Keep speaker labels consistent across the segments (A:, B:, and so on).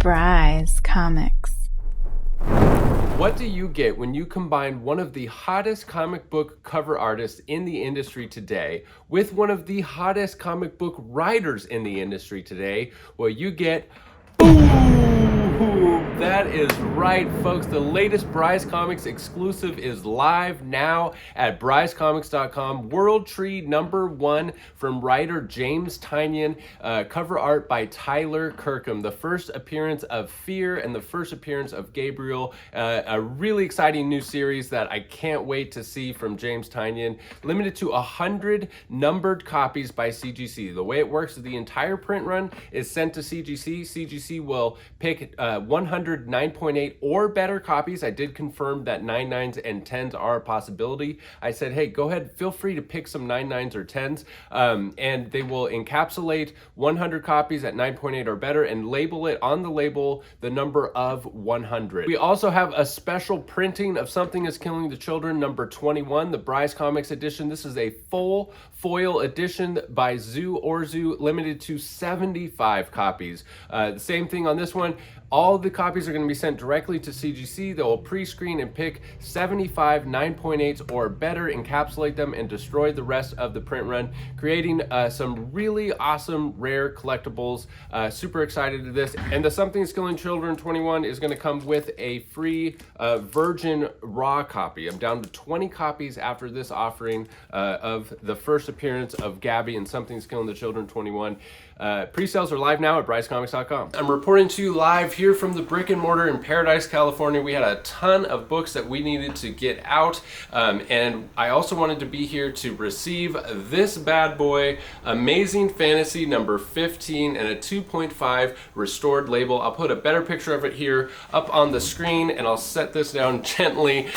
A: Bry's Comics.
B: What do you get when you combine one of the hottest comic book cover artists in the industry today with one of the hottest comic book writers in the industry today? Well, you get boom! That is right, folks. The latest Bry's Comics exclusive is live now at bryscomics.com. World Tree #1 from writer James Tynion. Cover art by Tyler Kirkham. The first appearance of Fear and the first appearance of Gabriel. A really exciting new series that I can't wait to see from James Tynion. Limited to 100 numbered copies by CGC. The way it works is the entire print run is sent to CGC. CGC will pick 100 9.8 or better copies. I did confirm that 9.9s and 10s are a possibility. I said, hey, go ahead, feel free to pick some 9.9s or 10s, and they will encapsulate 100 copies at 9.8 or better and label it on the label the number of 100. We also have a special printing of Something is Killing the Children #21, the Bry's Comics edition. This is a full foil edition by Zoo Orzu, limited to 75 copies. The same thing on this one. All the copies are going to be sent directly to CGC. They will pre-screen and pick 75 9.8s or better, encapsulate them, and destroy the rest of the print run, creating some really awesome rare collectibles. Super excited to this. And the Something is Killing Children 21 is going to come with a free virgin raw copy. I'm down to 20 copies after this offering of the first appearance of Gabby and Something's Killing the Children 21. Pre-sales are live now at bryscomics.com. I'm reporting to you live here from the brick and mortar in Paradise, California. We had a ton of books that we needed to get out, and I also wanted to be here to receive this bad boy, Amazing Fantasy #15 and a 2.5 restored label. I'll put a better picture of it here up on the screen, and I'll set this down gently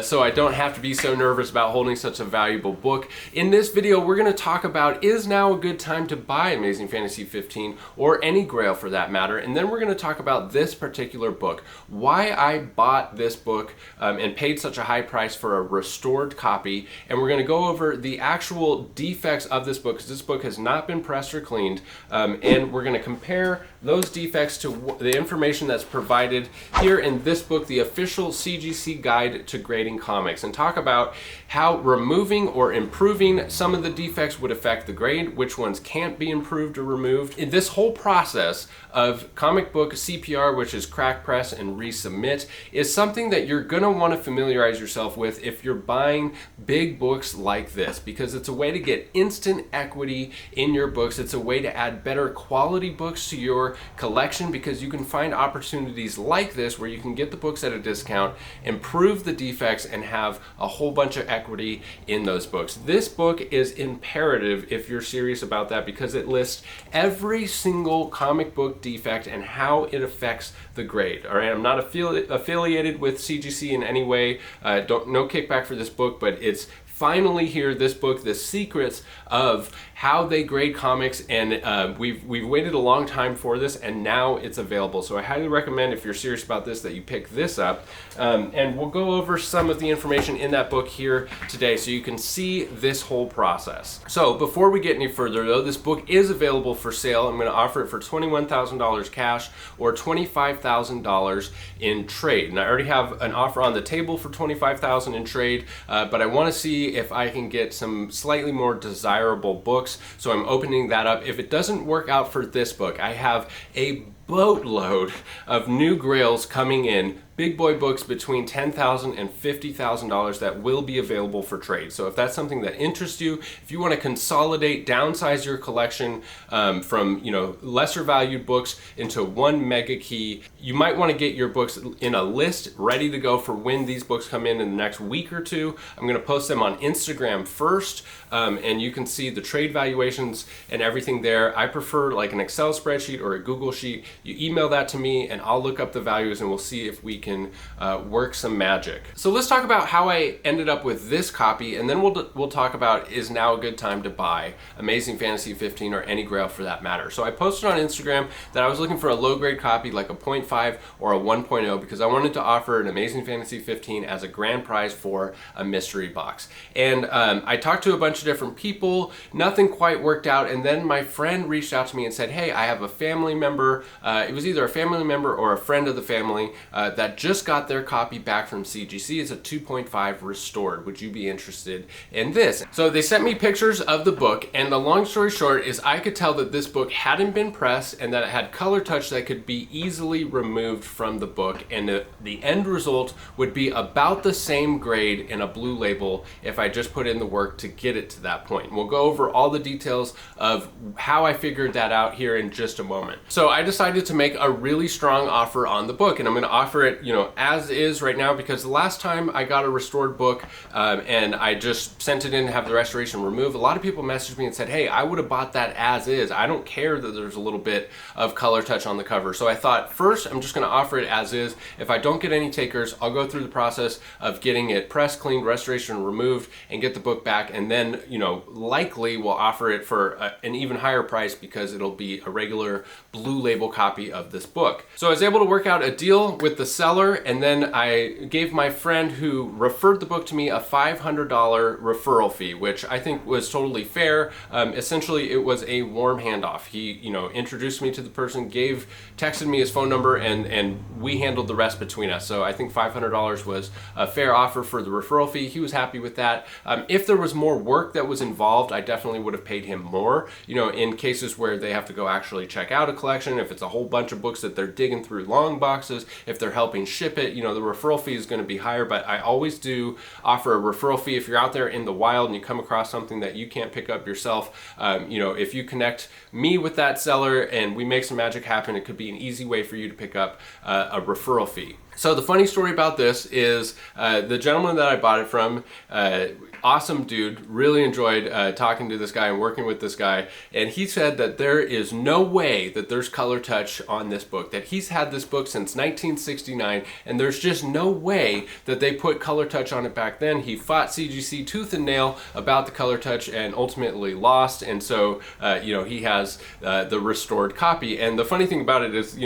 B: so I don't have to be so nervous about holding such a valuable book. In this video, we're going to talk about, is now a good time to buy Amazing Fantasy 15 or any grail for that matter, and then we're going to talk about this particular book, why I bought this book and paid such a high price for a restored copy, and we're going to go over the actual defects of this book because this book has not been pressed or cleaned, and we're going to compare those defects to the information that's provided here in this book, the official CGC guide to grading comics, and talk about how removing or improving some of the defects would affect the grade, which ones can't be improved or removed. In this whole process of comic book CPR, which is crack, press, and resubmit, is something that you're gonna want to familiarize yourself with if you're buying big books like this, because it's a way to get instant equity in your books. It's a way to add better quality books to your collection, because you can find opportunities like this where you can get the books at a discount, improve the defects, and have a whole bunch of equity in those books. This book is imperative if you're serious about that, because it lists every single comic book defect and how it affects the grade. All right, I'm not affiliated with CGC in any way. No kickback for this book, but it's finally here, this book, The Secrets of How They Grade Comics, and we've waited a long time for this, and now it's available. So I highly recommend, if you're serious about this, that you pick this up. And we'll go over some of the information in that book here today so you can see this whole process. So before we get any further though, this book is available for sale. I'm going to offer it for $21,000 cash or $25,000 in trade. And I already have an offer on the table for $25,000 in trade, but I want to see if I can get some slightly more desirable books, so I'm opening that up. If it doesn't work out for this book, I have a boatload of new grails coming in, big boy books between $10,000 and $50,000 that will be available for trade. So if that's something that interests you, if you want to consolidate, downsize your collection from lesser valued books into one mega key, you might want to get your books in a list ready to go for when these books come in the next week or two. I'm going to post them on Instagram first, and you can see the trade valuations and everything there. I prefer like an Excel spreadsheet or a Google sheet. You email that to me and I'll look up the values and we'll see if we can work some magic. So let's talk about how I ended up with this copy, and then we'll talk about, is now a good time to buy Amazing Fantasy 15 or any grail for that matter. So I posted on Instagram that I was looking for a low grade copy like a 0.5 or a 1.0 because I wanted to offer an Amazing Fantasy 15 as a grand prize for a mystery box. And I talked to a bunch of different people, nothing quite worked out, and then my friend reached out to me and said, hey, I have a family member it was either a family member or a friend of the family that just got their copy back from CGC. It's a 2.5 restored. Would you be interested in this? So they sent me pictures of the book, and the long story short is I could tell that this book hadn't been pressed and that it had color touch that could be easily removed from the book, and the end result would be about the same grade in a blue label if I just put in the work to get it to that point. We'll go over all the details of how I figured that out here in just a moment. So I decided to make a really strong offer on the book, and I'm going to offer it, as is right now, because the last time I got a restored book and I just sent it in to have the restoration removed, a lot of people messaged me and said, hey, I would have bought that as is. I don't care that there's a little bit of color touch on the cover. So I thought, first, I'm just going to offer it as is. If I don't get any takers, I'll go through the process of getting it pressed, cleaned, restoration removed, and get the book back, and then, likely we'll offer it for an even higher price because it'll be a regular blue label copy of this book. So I was able to work out a deal with the seller, and then I gave my friend who referred the book to me a $500 referral fee, which I think was totally fair. Essentially, it was a warm handoff. He, introduced me to the person, texted me his phone number, and we handled the rest between us. So I think $500 was a fair offer for the referral fee. He was happy with that. If there was more work that was involved, I definitely would have paid him more, in cases where they have to go actually check out a collection, if it's a whole bunch of books that they're digging through long boxes, if they're helping ship it, the referral fee is going to be higher. But I always do offer a referral fee if you're out there in the wild and you come across something that you can't pick up yourself. If you connect me with that seller and we make some magic happen, it could be an easy way for you to pick up a referral fee. So the funny story about this is the gentleman that I bought it from, awesome dude, really enjoyed talking to this guy and working with this guy, and he said that there is no way that there's color touch on this book, that he's had this book since 1969, and there's just no way that they put color touch on it back then. He fought CGC tooth and nail about the color touch and ultimately lost, and so he has the restored copy. And the funny thing about it is,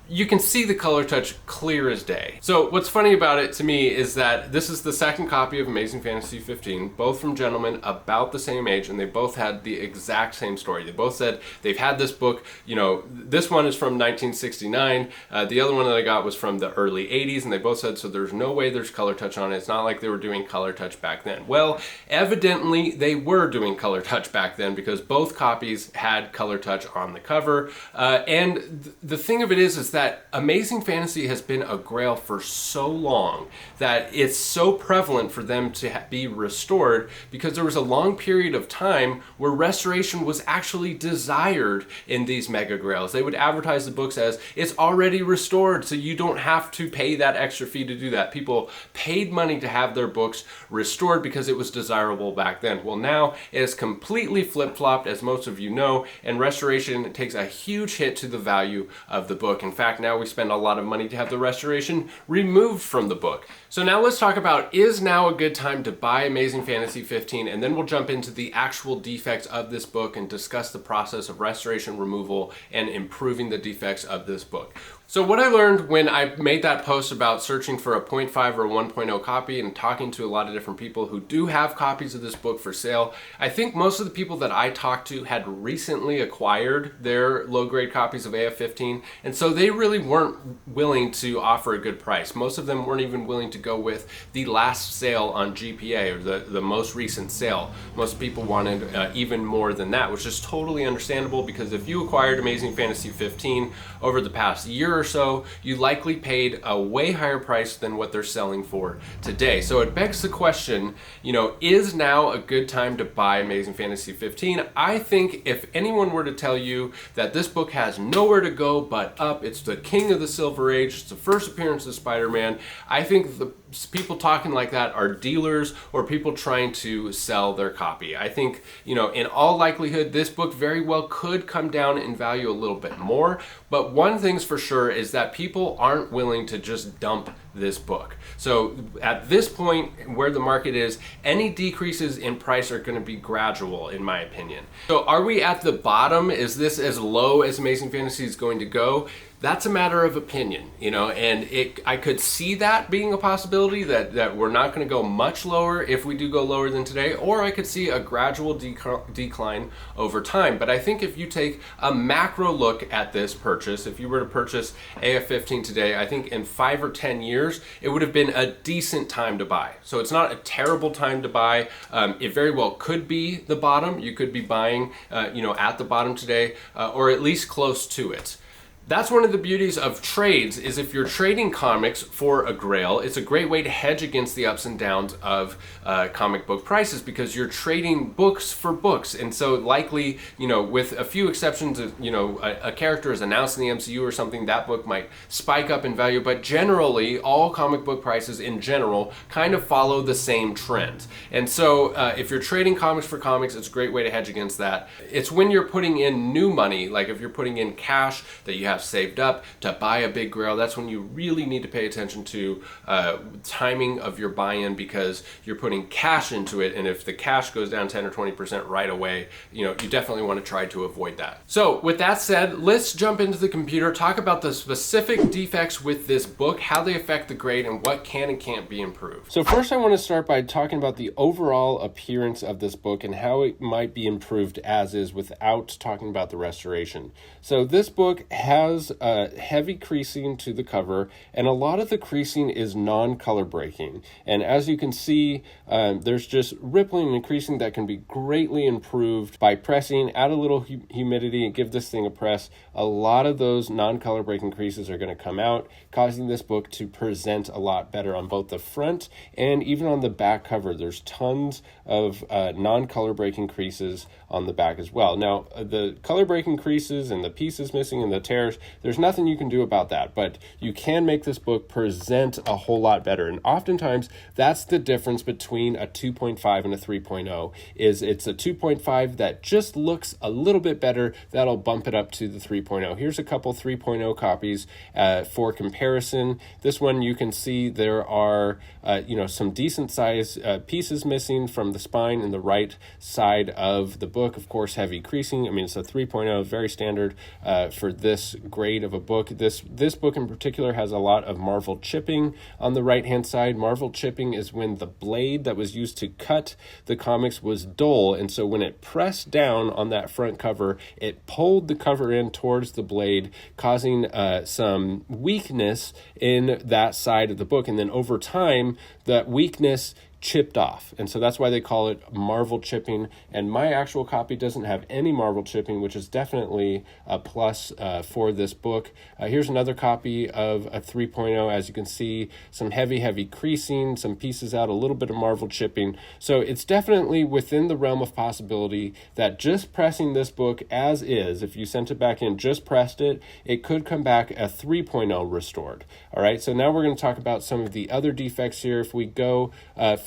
B: you can see the color touch clear as day. So what's funny about it to me is that this is the second copy of Amazing Fantasy 15, both from gentlemen about the same age, and they both had the exact same story. They both said they've had this book, this one is from 1969, the other one that I got was from the early 80s, and they both said, so there's no way there's color touch on it. It's not like they were doing color touch back then. Well, evidently they were doing color touch back then, because both copies had color touch on the cover. And the thing of it is that Amazing Fantasy has been a grail for so long that it's so prevalent for them to be restored, because there was a long period of time where restoration was actually desired in these mega grails. They would advertise the books as, it's already restored, so you don't have to pay that extra fee to do that. People paid money to have their books restored because it was desirable back then. Well, now it is completely flip-flopped, as most of you know, and restoration takes a huge hit to the value of the book. In fact, now we spend a lot of money to have the restoration removed from the book. So now let's talk about, is now a good time to buy Amazing Fantasy 15, and then we'll jump into the actual defects of this book and discuss the process of restoration removal and improving the defects of this book. So what I learned when I made that post about searching for a 0.5 or 1.0 copy and talking to a lot of different people who do have copies of this book for sale, I think most of the people that I talked to had recently acquired their low-grade copies of AF15, and so they really weren't willing to offer a good price. Most of them weren't even willing to go with the last sale on GPA, or the most recent sale. Most people wanted even more than that, which is totally understandable, because if you acquired Amazing Fantasy 15 over the past year or so, you likely paid a way higher price than what they're selling for today. So it begs the question, is now a good time to buy Amazing Fantasy 15? I think if anyone were to tell you that this book has nowhere to go but up, it's the king of the Silver Age, it's the first appearance of Spider-Man, I think the people talking like that are dealers or people trying to sell their copy. I think, in all likelihood, this book very well could come down in value a little bit more, but one thing's for sure is that people aren't willing to just dump this book. So at this point where the market is, any decreases in price are going to be gradual, in my opinion. So are we at the bottom? Is this as low as Amazing Fantasy is going to go? That's a matter of opinion, and I could see that being a possibility, that we're not going to go much lower if we do go lower than today, or I could see a gradual decline over time. But I think if you take a macro look at this purchase, if you were to purchase AF15 today, I think in 5 or 10 years, it would have been a decent time to buy. So it's not a terrible time to buy. It very well could be the bottom. You could be buying, at the bottom today, or at least close to it. That's one of the beauties of trades, is if you're trading comics for a grail, it's a great way to hedge against the ups and downs of comic book prices, because you're trading books for books. And so likely, with a few exceptions, a character is announced in the MCU or something, that book might spike up in value. But generally, all comic book prices in general kind of follow the same trend. And so if you're trading comics for comics, it's a great way to hedge against that. It's when you're putting in new money, like if you're putting in cash that you have saved up to buy a big grail, that's when you really need to pay attention to timing of your buy-in, because you're putting cash into it, and if the cash goes down 10 or 20% right away, you definitely want to try to avoid that. So with that said, let's jump into the computer, talk about the specific defects with this book, how they affect the grade, and what can and can't be improved. So first I want to start by talking about the overall appearance of this book and how it might be improved as is, without talking about the restoration. So this book has heavy creasing to the cover, and a lot of the creasing is non-color breaking. And as you can see, there's just rippling and creasing that can be greatly improved by pressing, add a little humidity, and give this thing a press. A lot of those non-color breaking creases are going to come out, causing this book to present a lot better on both the front and even on the back cover. There's tons of non-color breaking creases on the back as well. Now, the color breaking creases and the pieces missing and the tears, there's nothing you can do about that, but you can make this book present a whole lot better. And oftentimes that's the difference between a 2.5 and a 3.0, is it's a 2.5 that just looks a little bit better. That'll bump it up to the 3.0. Here's a couple 3.0 copies for comparison. This one, you can see there are some decent size pieces missing from the spine and the right side of the book. Of course, heavy creasing. I mean, it's a 3.0, very standard for this grade of a book. This book in particular has a lot of marvel chipping on the right hand side. Marvel chipping is when the blade that was used to cut the comics was dull, and so when it pressed down on that front cover, it pulled the cover in towards the blade, causing some weakness in that side of the book. And then over time, that weakness chipped off, and so that's why they call it marvel chipping. And my actual copy doesn't have any marvel chipping, which is definitely a plus for this book. Here's another copy of a 3.0. As you can see, some heavy creasing, some pieces out, a little bit of marvel chipping. So it's definitely within the realm of possibility that just pressing this book as is, if you sent it back in, just pressed it, it could come back a 3.0 restored. All right, so now we're going to talk about some of the other defects here. If we go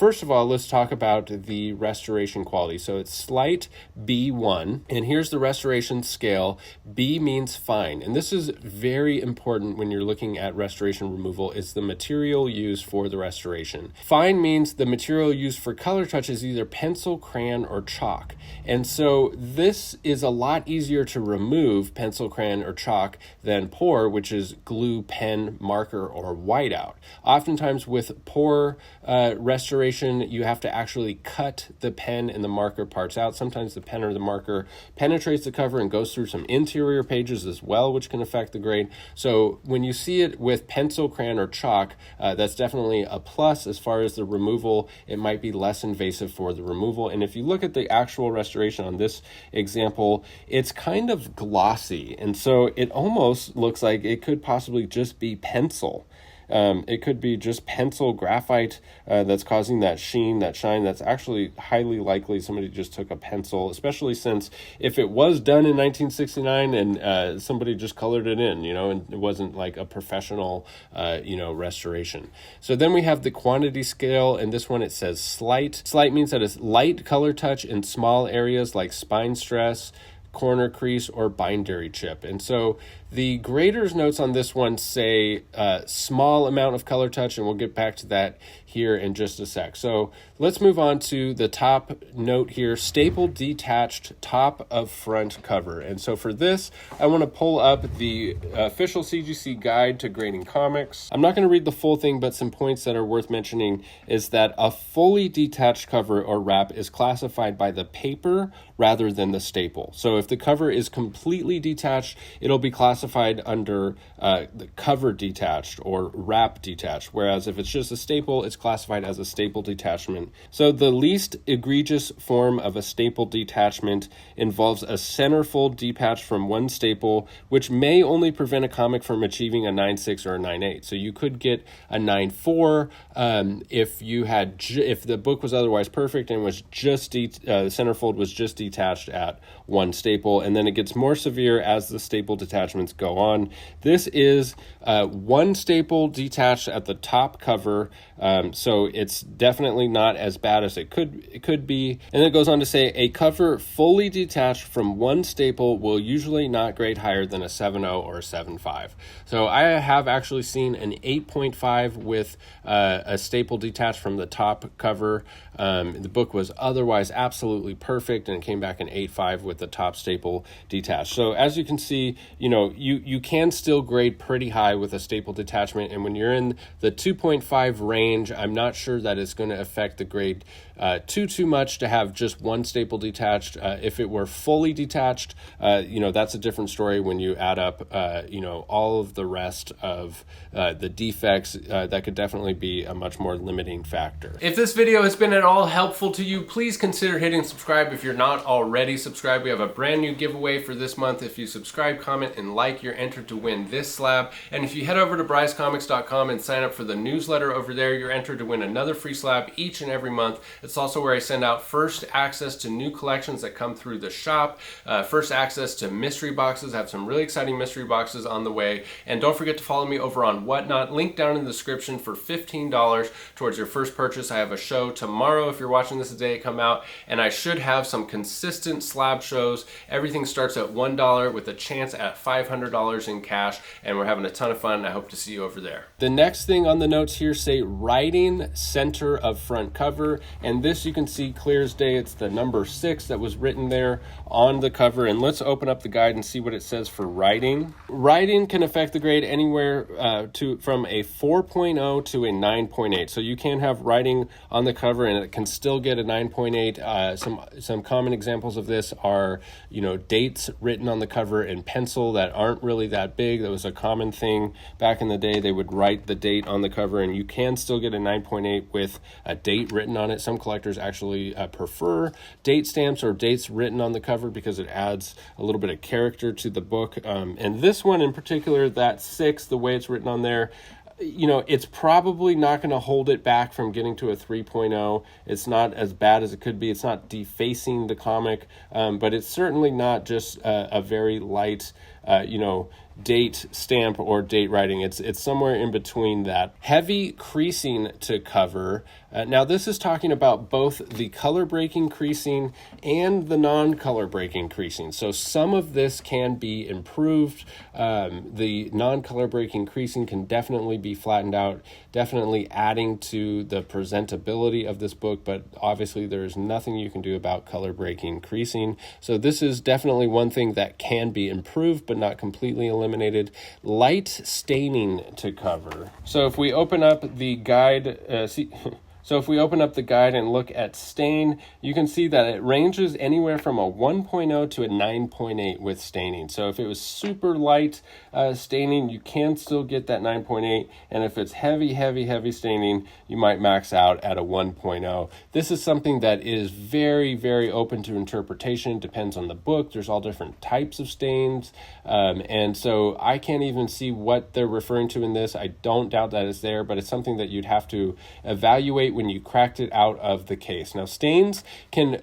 B: first of all, let's talk about the restoration quality. So it's slight B1, and here's the restoration scale. B means fine, and this is very important when you're looking at restoration removal, is the material used for the restoration. Fine means the material used for color touch is either pencil, crayon, or chalk. And so this is a lot easier to remove, pencil, crayon, or chalk, than pour, which is glue, pen, marker, or whiteout. Oftentimes with pour restoration, you have to actually cut the pen and the marker parts out. Sometimes the pen or the marker penetrates the cover and goes through some interior pages as well, which can affect the grade. So when you see it with pencil, crayon, or chalk, that's definitely a plus as far as the removal. It might be less invasive for the removal. And if you look at the actual restoration on this example, it's kind of glossy, and so it almost looks like it could possibly just be pencil. It could be just pencil graphite that's causing that sheen, that shine. That's actually highly likely somebody just took a pencil, especially since if it was done in 1969 and somebody just colored it in, and it wasn't like a professional, restoration. So then we have the quantity scale, and this one, it says slight. Slight means that it's light color touch in small areas like spine stress, corner crease, or bindery chip. And so the grader's notes on this one say small amount of color touch, and we'll get back to that here in just a sec. So let's move on to the top note here, staple detached top of front cover. And so for this, I want to pull up the official CGC guide to grading comics. I'm not going to read the full thing, but some points that are worth mentioning is that a fully detached cover or wrap is classified by the paper rather than the staple. So if the cover is completely detached, it'll be classified under the cover detached or wrap detached, whereas if it's just a staple, it's classified as a staple detachment. So the least egregious form of a staple detachment involves a centerfold detached from one staple, which may only prevent a comic from achieving a 9.6 or a 9.8. So you could get a 9.4 if the book was otherwise perfect and was just the centerfold was just detached at one staple, and then it gets more severe as the staple detachments go on. This is one staple detached at the top cover, so it's definitely not as bad as it could be. And then it goes on to say a cover fully detached from one staple will usually not grade higher than a 7.0 or a 7.5. So I have actually seen an 8.5 with a staple detached from the top cover. The book was otherwise absolutely perfect, and it came back an 8.5 with the top staple detached. So as you can see, you can still grade pretty high with a staple detachment, and when you're in the 2.5 range, I'm not sure that it's going to affect the grade too much to have just one staple detached. If it were fully detached, that's a different story when you add up all of the rest of the defects. That could definitely be a much more limiting factor. If this video has been at all helpful to you, please consider hitting subscribe if you're not already subscribed. We have a brand new giveaway for this month. If you subscribe, comment, and like, you're entered to win this slab. And if you head over to brycecomics.com and sign up for the newsletter over there, you're entered to win another free slab each and every month. It's also where I send out first access to new collections that come through the shop, first access to mystery boxes. I have some really exciting mystery boxes on the way. And don't forget to follow me over on Whatnot, link down in the description for $15 towards your first purchase. I have a show tomorrow if you're watching this the day it come out, and I should have some consistent slab shows. Everything starts at $1 with a chance at $500 in cash, and we're having a ton of fun. I hope to see you over there. The next thing on the notes here say writing center of front cover, and this you can see clear as day. It's the number 6 that was written there on the cover. And let's open up the guide and see what it says for writing. Writing can affect the grade anywhere from a 4.0 to a 9.8. So you can have writing on the cover and it can still get a 9.8. Some common examples of this are, dates written on the cover in pencil that aren't really that big. That was a common thing back in the day. They would write the date on the cover, and you can still get a 9.8 with a date written on it. Some collectors actually prefer date stamps or dates written on the cover because it adds a little bit of character to the book. And this one in particular, that 6, the way it's written on there, it's probably not going to hold it back from getting to a 3.0. It's not as bad as it could be. It's not defacing the comic, but it's certainly not just a very light, date stamp or date writing. It's somewhere in between that. Heavy creasing to cover. Now this is talking about both the color breaking creasing and the non-color breaking creasing. So some of this can be improved. The non-color breaking creasing can definitely be flattened out, definitely adding to the presentability of this book, but obviously there's nothing you can do about color breaking creasing. So this is definitely one thing that can be improved, but not completely eliminated. Light staining to cover. So if we open up the guide, So if we open up the guide and look at stain, you can see that it ranges anywhere from a 1.0 to a 9.8 with staining. So if it was super light staining, you can still get that 9.8. And if it's heavy staining, you might max out at a 1.0. This is something that is very, very open to interpretation. It depends on the book. There's all different types of stains. And so I can't even see what they're referring to in this. I don't doubt that it's there, but it's something that you'd have to evaluate when you cracked it out of the case. Now, stains can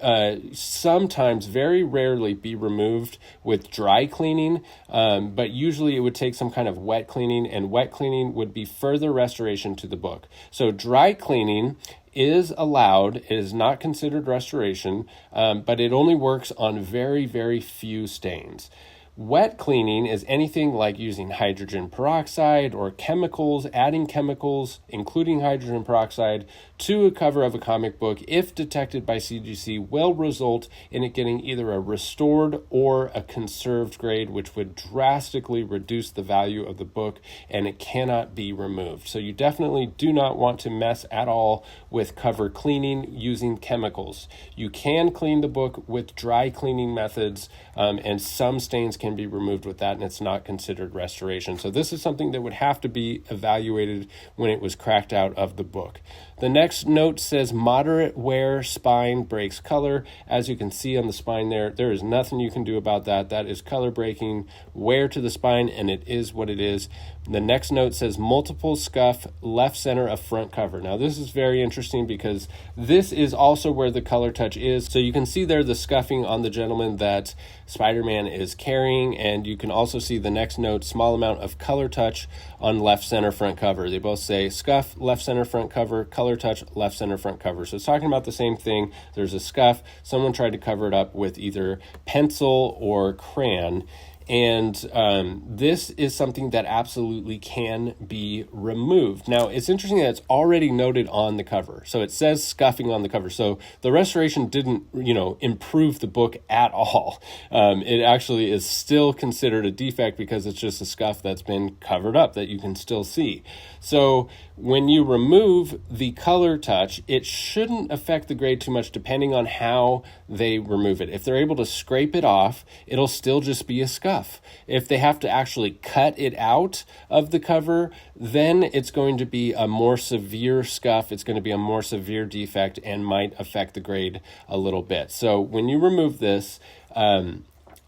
B: sometimes, very rarely, be removed with dry cleaning, but usually it would take some kind of wet cleaning, and wet cleaning would be further restoration to the book. So dry cleaning is allowed. It is not considered restoration, but it only works on very, very few stains. Wet cleaning is anything like using hydrogen peroxide or chemicals, adding chemicals, including hydrogen peroxide, to a cover of a comic book, if detected by CGC, will result in it getting either a restored or a conserved grade, which would drastically reduce the value of the book, and it cannot be removed. So you definitely do not want to mess at all with cover cleaning using chemicals. You can clean the book with dry cleaning methods, and some stains can be removed with that, and it's not considered restoration. So this is something that would have to be evaluated when it was cracked out of the book. The next note says moderate wear, spine breaks color. As you can see on the spine there is nothing you can do about that. That is color breaking, wear to the spine, and it is what it is. The next note says multiple scuff, left center of front cover. Now this is very interesting because this is also where the color touch is. So you can see there the scuffing on the gentleman that Spider-Man is carrying, and you can also see the next note, small amount of color touch on left center front cover. They both say scuff, left center front cover, color touch, left center front cover. So it's talking about the same thing. There's a scuff. Someone tried to cover it up with either pencil or crayon. And this is something that absolutely can be removed. Now, it's interesting that it's already noted on the cover. So it says scuffing on the cover. So the restoration didn't, improve the book at all. It actually is still considered a defect because it's just a scuff that's been covered up that you can still see. So when you remove the color touch, it shouldn't affect the grade too much depending on how they remove it. If they're able to scrape it off, it'll still just be a scuff. If they have to actually cut it out of the cover, then it's going to be a more severe scuff. It's going to be a more severe defect and might affect the grade a little bit. So when you remove this,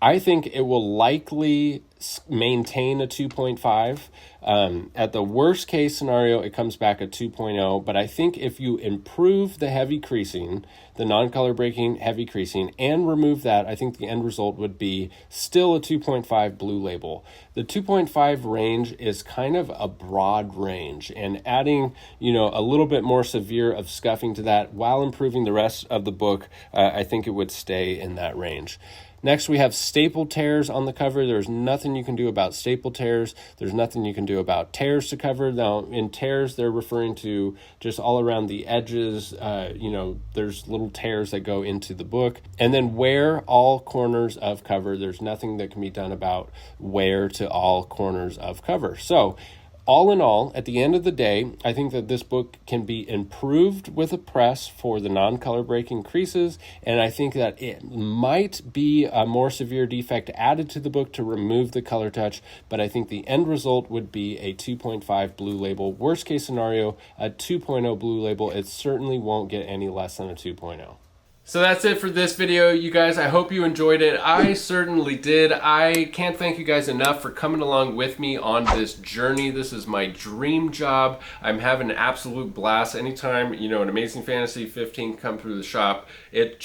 B: I think it will likely maintain a 2.5. At the worst case scenario, it comes back at 2.0. But I think if you improve the heavy creasing, the non-color breaking heavy creasing, and remove that, I think the end result would be still a 2.5 blue label. The 2.5 range is kind of a broad range, and adding, a little bit more severe of scuffing to that while improving the rest of the book, I think it would stay in that range. Next, we have staple tears on the cover. There's nothing you can do about staple tears. There's nothing you can do about tears to cover. Now, in tears, they're referring to just all around the edges. There's little tears that go into the book. And then wear all corners of cover. There's nothing that can be done about wear to all corners of cover. So, all in all, at the end of the day, I think that this book can be improved with a press for the non-color breaking creases, and I think that it might be a more severe defect added to the book to remove the color touch, but I think the end result would be a 2.5 blue label. Worst case scenario, a 2.0 blue label. It certainly won't get any less than a 2.0. So that's it for this video, you guys. I hope you enjoyed it. I certainly did. I can't thank you guys enough for coming along with me on this journey. This is my dream job. I'm having an absolute blast. Anytime, an Amazing Fantasy 15 come through the shop, it's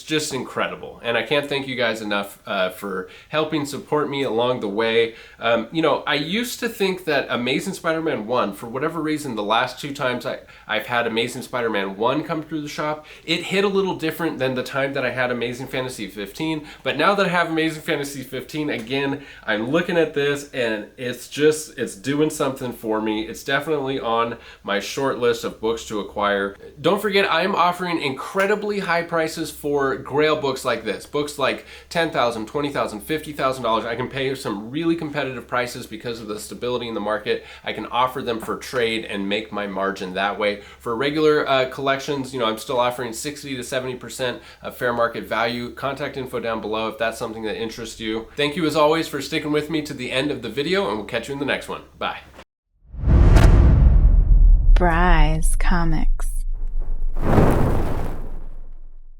B: just incredible. And I can't thank you guys enough for helping support me along the way. I used to think that Amazing Spider-Man 1, for whatever reason, the last two times I've had Amazing Spider-Man 1 come through the shop, it hit a little different than the time that I had Amazing Fantasy 15. But now that I have Amazing Fantasy 15, again, I'm looking at this and it's doing something for me. It's definitely on my short list of books to acquire. Don't forget, I'm offering incredibly high prices for grail books like this. Books like $10,000, $20,000, $50,000. I can pay some really competitive prices because of the stability in the market. I can offer them for trade and make my margin that way. For regular collections, I'm still offering 60 to 70% of fair market value. Contact info down below if that's something that interests you. Thank you as always for sticking with me to the end of the video, and we'll catch you in the next one. Bye.
A: Bry's Comics.